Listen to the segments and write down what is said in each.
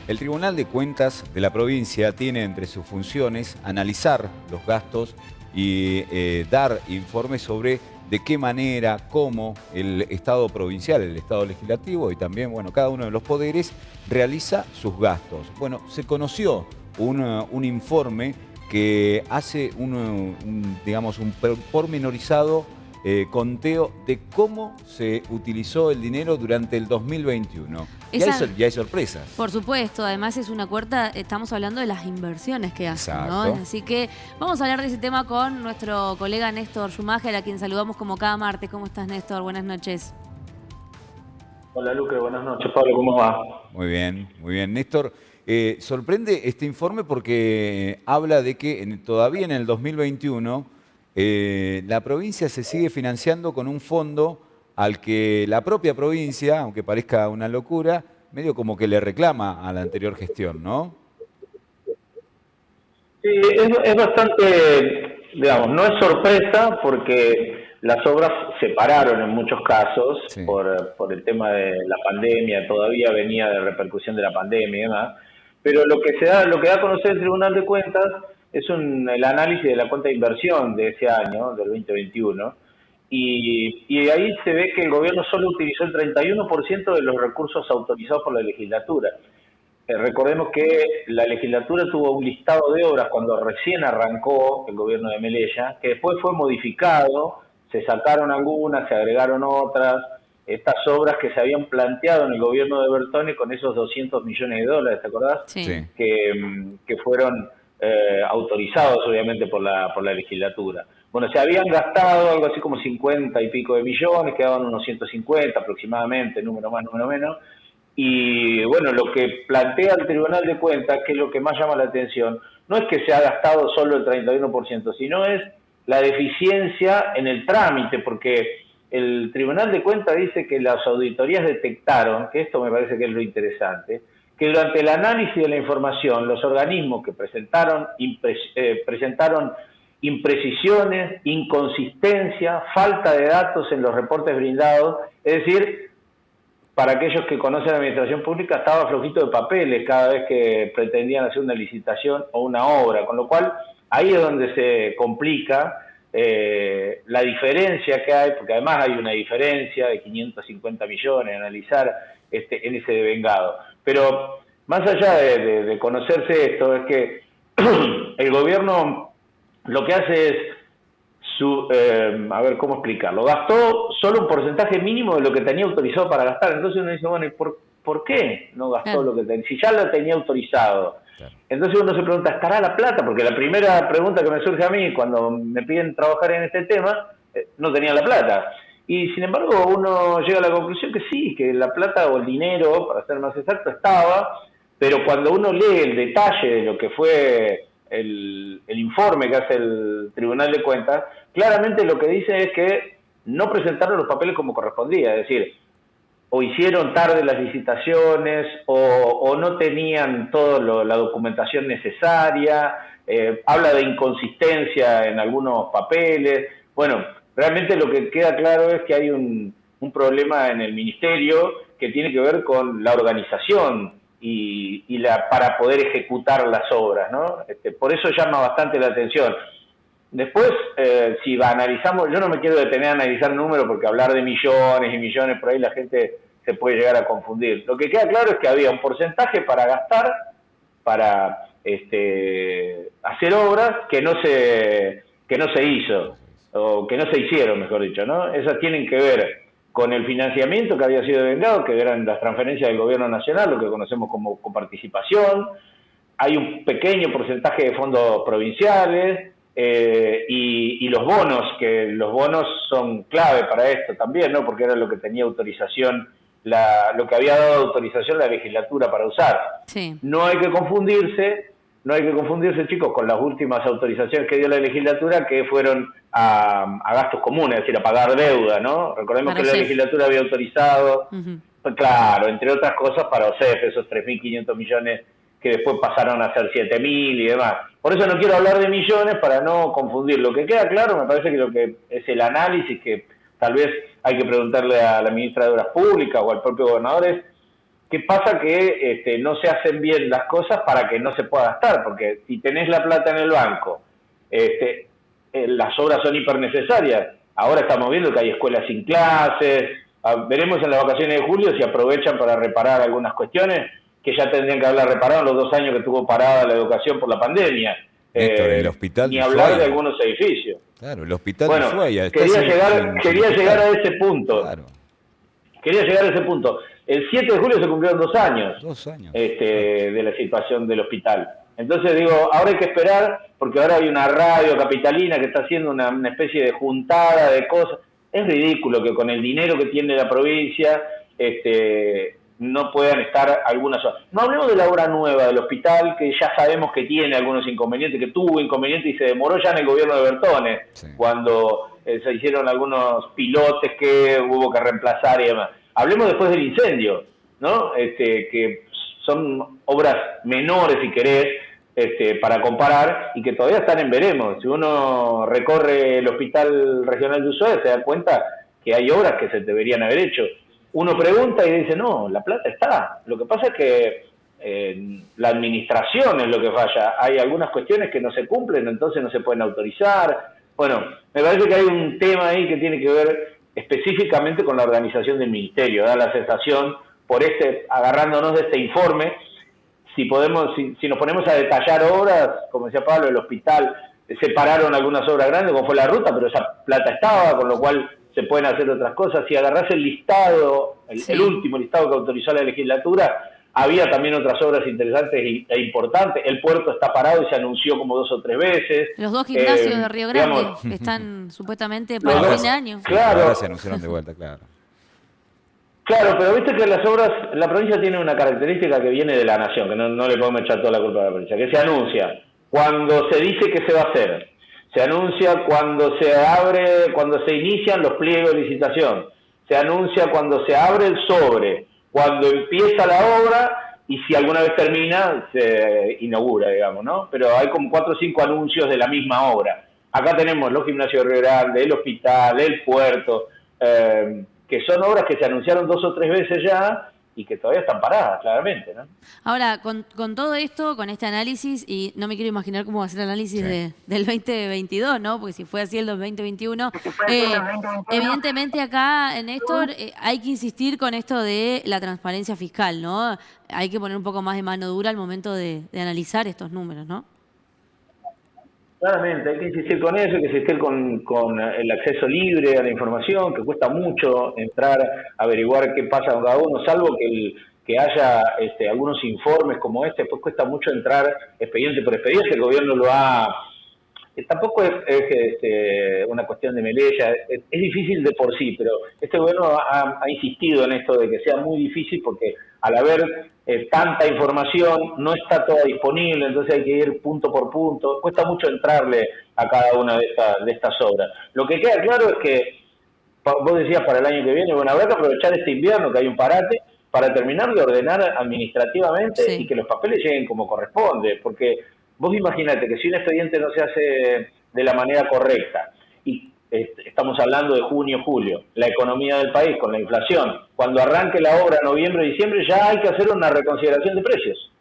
El Tribunal de Cuentas de la provincia tiene entre sus funciones analizar los gastos y dar informes sobre de qué manera, cómo el Estado provincial, el Estado legislativo y también, bueno, cada uno de los poderes realiza sus gastos. Bueno, se conoció un informe que hace digamos, un pormenorizado conteo de cómo se utilizó el dinero durante el 2021. Y hay sorpresas. Por supuesto, además es una cuarta, estamos hablando de las inversiones que hacen, ¿no? Exacto. Así que vamos a hablar de ese tema con nuestro colega Néstor Schumacher, a quien saludamos como cada martes. ¿Cómo estás, Néstor? Buenas noches. Hola Luque, buenas noches. Pablo, ¿cómo va? Muy bien, muy bien. Néstor, sorprende este informe porque habla de que todavía en el 2021 la provincia se sigue financiando con un fondo al que la propia provincia, aunque parezca una locura, medio como que le reclama a la anterior gestión, ¿no? Sí, es bastante, digamos, no es sorpresa porque las obras se pararon en muchos casos Sí. por el tema de la pandemia, todavía venía de repercusión de la pandemia y demás, pero lo que da a conocer el Tribunal de Cuentas es el análisis de la cuenta de inversión de ese año, del 2021, y ahí se ve que el gobierno solo utilizó el 31% de los recursos autorizados por la legislatura. Recordemos que la legislatura tuvo un listado de obras cuando recién arrancó el gobierno de Melella, que después fue modificado, se sacaron algunas, se agregaron otras, estas obras que se habían planteado en el gobierno de Bertone con esos 200 millones de dólares, ¿te acordás? Sí. Sí. Que fueron autorizados obviamente por la legislatura. Bueno, se habían gastado algo así como 50 y pico de millones, quedaban unos 150 aproximadamente, número más, número menos. Y bueno, lo que plantea el Tribunal de Cuentas, que es lo que más llama la atención, no es que se ha gastado solo el 31%, sino es la deficiencia en el trámite, porque el Tribunal de Cuentas dice que las auditorías detectaron, que esto me parece que es lo interesante, que durante el análisis de la información, los organismos que presentaron imprecisiones, inconsistencia, falta de datos en los reportes brindados, es decir, para aquellos que conocen la administración pública, estaba flojito de papeles cada vez que pretendían hacer una licitación o una obra, con lo cual ahí es donde se complica la diferencia que hay, porque además hay una diferencia de 550 millones, analizar en ese devengado. Pero más allá de conocerse esto, es que el gobierno lo que hace es a ver cómo explicarlo, gastó solo un porcentaje mínimo de lo que tenía autorizado para gastar. Entonces uno dice, bueno, ¿y por qué no gastó lo que tenía? Si ya lo tenía autorizado. Claro. Entonces uno se pregunta, ¿estará la plata? Porque la primera pregunta que me surge a mí cuando me piden trabajar en este tema, no tenía la plata. Y sin embargo uno llega a la conclusión que sí, que la plata o el dinero, para ser más exacto, estaba, pero cuando uno lee el detalle de lo que fue el informe que hace el Tribunal de Cuentas, claramente lo que dice es que no presentaron los papeles como correspondía, es decir, o hicieron tarde las licitaciones o no tenían toda la documentación necesaria, habla de inconsistencia en algunos papeles. Bueno, realmente lo que queda claro es que hay un problema en el ministerio que tiene que ver con la organización para poder ejecutar las obras, ¿no? Por eso llama bastante la atención. Después, si analizamos, yo no me quiero detener a analizar números porque hablar de millones y millones, por ahí la gente se puede llegar a confundir. Lo que queda claro es que había un porcentaje para gastar, para hacer obras que no se hizo, o que no se hicieron, mejor dicho, ¿no? Esas tienen que ver con el financiamiento que había sido devengado, que eran las transferencias del gobierno nacional, lo que conocemos como coparticipación. Hay un pequeño porcentaje de fondos provinciales, y los bonos, que los bonos son clave para esto también, ¿no? Porque era lo que tenía autorización, lo que había dado autorización la legislatura para usar. Sí. No hay que confundirse, chicos, con las últimas autorizaciones que dio la legislatura, que fueron a gastos comunes, es decir, a pagar deuda, ¿no? Recordemos que la legislatura había autorizado, claro, entre otras cosas, para OSEF, esos 3.500 millones que después pasaron a ser 7.000 y demás. Por eso no quiero hablar de millones para no confundir. Lo que queda claro, me parece que lo que es el análisis que tal vez hay que preguntarle a la ministra de Obras Públicas o al propio gobernador es ¿Qué pasa? Que no se hacen bien las cosas para que no se pueda gastar, porque si tenés la plata en el banco, las obras son hipernecesarias. Ahora estamos viendo que hay escuelas sin clases, veremos en las vacaciones de julio si aprovechan para reparar algunas cuestiones que ya tendrían que haberla reparado en los 2 años que tuvo parada la educación por la pandemia. Néstor, el hospital ni de hablar Ushuaia. de algunos edificios. Claro, el hospital Bueno, de Ushuaia. quería llegar a ese punto. Claro. Quería llegar a ese punto. El 7 de julio se cumplieron 2 años, 2 años. de la situación del hospital. Entonces digo, ahora hay que esperar, porque ahora hay una radio capitalina que está haciendo una especie de juntada de cosas. Es ridículo que con el dinero que tiene la provincia no puedan estar algunas horas. No hablemos de la obra nueva del hospital, que ya sabemos que tiene algunos inconvenientes, que tuvo inconvenientes y se demoró ya en el gobierno de Bertone, sí, cuando se hicieron algunos pilotes que hubo que reemplazar y demás. Hablemos después del incendio, ¿no? Que son obras menores, si querés, para comparar, y que todavía están en veremos. Si uno recorre el Hospital Regional de Ushuaia, se da cuenta que hay obras que se deberían haber hecho. Uno pregunta y dice, no, la plata está. Lo que pasa es que la administración es lo que falla. Hay algunas cuestiones que no se cumplen, entonces no se pueden autorizar. Bueno, me parece que hay un tema ahí que tiene que ver específicamente con la organización del ministerio. Da la sensación, agarrándonos de este informe, si nos ponemos a detallar obras, como decía Pablo, el hospital, separaron algunas obras grandes, como fue la ruta, pero esa plata estaba, con lo cual se pueden hacer otras cosas. Si agarrás el listado, el último listado que autorizó la legislatura, había también otras obras interesantes e importantes. El puerto está parado y se anunció como 2 o 3 veces. Los 2 gimnasios de Río Grande, digamos, que están supuestamente para fin de año. Claro. Ahora se anunciaron de vuelta, claro. Claro, pero viste que las obras, la provincia tiene una característica que viene de la nación, que no le podemos echar toda la culpa a la provincia, que se anuncia cuando se dice que se va a hacer. Se anuncia cuando se inician los pliegos de licitación. Se anuncia cuando se abre el sobre, cuando empieza la obra y si alguna vez termina, se inaugura, digamos, ¿no? Pero hay como 4 o 5 anuncios de la misma obra. Acá tenemos los gimnasios de Río Grande, el hospital, el puerto, que son obras que se anunciaron 2 o 3 veces ya y que todavía están paradas, claramente, ¿no? Ahora, con todo esto, con este análisis, y no me quiero imaginar cómo va a ser el análisis del 2022, ¿no? Porque si fue así el 2021, evidentemente acá, Néstor, hay que insistir con esto de la transparencia fiscal, ¿no? Hay que poner un poco más de mano dura al momento de analizar estos números, ¿no? Claramente, hay que insistir con eso, hay que insistir con el acceso libre a la información, que cuesta mucho entrar a averiguar qué pasa con cada uno, salvo que haya algunos informes como este, pues cuesta mucho entrar expediente por expediente. El gobierno lo ha... Tampoco es una cuestión de melella, es difícil de por sí, pero este gobierno ha insistido en esto de que sea muy difícil porque al haber tanta información no está toda disponible, entonces hay que ir punto por punto, cuesta mucho entrarle a cada una de estas obras. Lo que queda claro es que, vos decías para el año que viene, bueno, habrá que aprovechar este invierno que hay un parate para terminar de ordenar administrativamente y que los papeles lleguen como corresponde, porque vos imaginate que si un expediente no se hace de la manera correcta, y estamos hablando de junio, julio, la economía del país con la inflación, cuando arranque la obra noviembre, diciembre, ya hay que hacer una reconsideración de precios.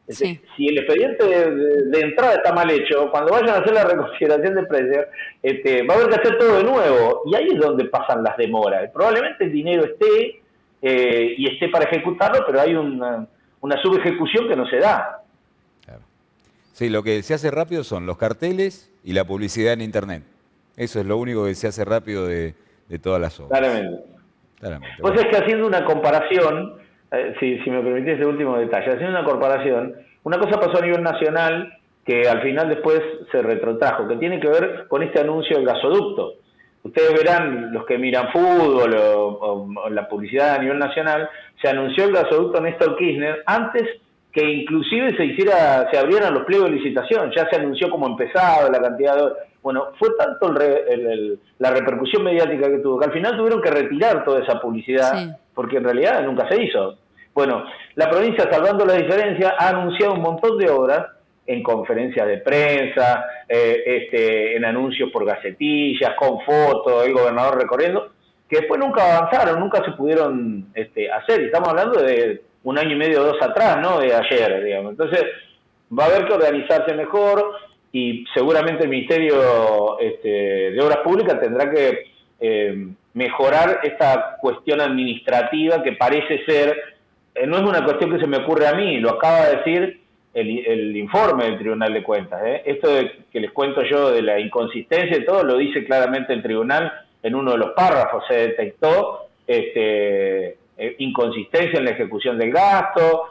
Sí. Si el expediente de entrada está mal hecho, cuando vayan a hacer la reconsideración de precios, va a haber que hacer todo de nuevo, y ahí es donde pasan las demoras. Probablemente el dinero esté y esté para ejecutarlo, pero hay una subejecución que no se da. Sí, lo que se hace rápido son los carteles y la publicidad en Internet. Eso es lo único que se hace rápido de todas las obras. Claramente. Pues es que haciendo una comparación, si me permitís ese último detalle, haciendo una comparación, una cosa pasó a nivel nacional que al final después se retrotrajo, que tiene que ver con este anuncio del gasoducto. Ustedes verán, los que miran fútbol o la publicidad a nivel nacional, se anunció el gasoducto Néstor Kirchner antes que inclusive se abrieran los pliegos de licitación, ya se anunció cómo empezaba, la cantidad de... Bueno, fue tanto la repercusión mediática que tuvo, que al final tuvieron que retirar toda esa publicidad, porque en realidad nunca se hizo. Bueno, la provincia, salvando la diferencia, ha anunciado un montón de obras en conferencias de prensa, en anuncios por gacetillas, con fotos, el gobernador recorriendo, que después nunca avanzaron, nunca se pudieron hacer. Y estamos hablando de un año y medio o 2 atrás, no de ayer, digamos. Entonces, va a haber que organizarse mejor y seguramente el Ministerio de Obras Públicas tendrá que mejorar esta cuestión administrativa que parece ser, no es una cuestión que se me ocurre a mí, lo acaba de decir el informe del Tribunal de Cuentas. Esto que les cuento yo de la inconsistencia y todo, lo dice claramente el Tribunal en uno de los párrafos. Se detectó inconsistencia en la ejecución del gasto,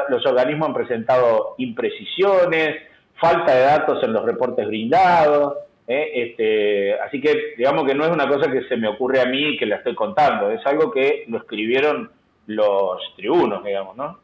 los organismos han presentado imprecisiones, falta de datos en los reportes brindados. Así que digamos que no es una cosa que se me ocurre a mí y que la estoy contando, es algo que lo escribieron los tribunos, digamos, ¿no?